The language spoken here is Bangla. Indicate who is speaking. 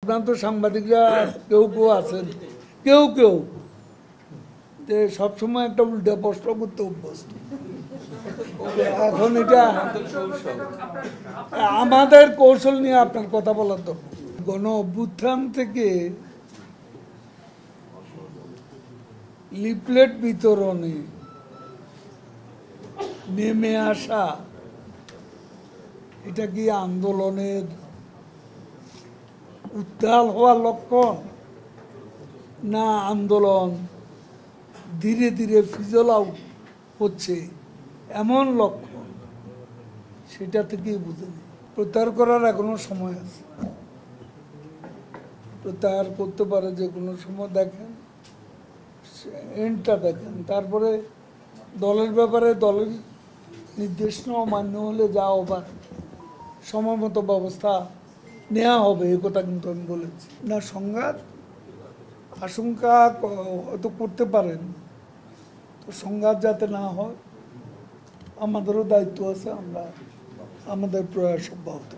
Speaker 1: আপনার তো সাংবাদিকরা কেউ কেউ আছেন, কেউ কেউ যে সবসময় একটা উল্টা প্রশ্ন করতে অভ্যস্ত। এখন এটা আমাদের কৌশল নিয়ে আপনার কথা বলার দরকার। গণ অভ্যুত্থান থেকে লিফলেট বিতরণে নেমে আসা, এটা কি আন্দোলনের উত্তাল হওয়ার লক্ষণ, না আন্দোলন ধীরে ধীরে ফিজল আউট হচ্ছে এমন লক্ষণ? সেটা থেকেই বুঝেনি। প্রত্যাহার করার এখনো সময় আছে, প্রত্যাহার করতে পারে যে কোনো সময়। দেখেন এন্ডটা দেখেন, তারপরে দলের ব্যাপারে দলের নির্দেশনা মান্য হলে যা হবার সময় মতো ব্যবস্থা নেওয়া হবে, এ কথা কিন্তু আমি বলেছি। না, সংঘাত আশঙ্কা হয়তো করতে পারেন, তো সংঘাত যাতে না হয় আমাদেরও দায়িত্ব আছে, আমরা আমাদের প্রয়াস অব্যাহত।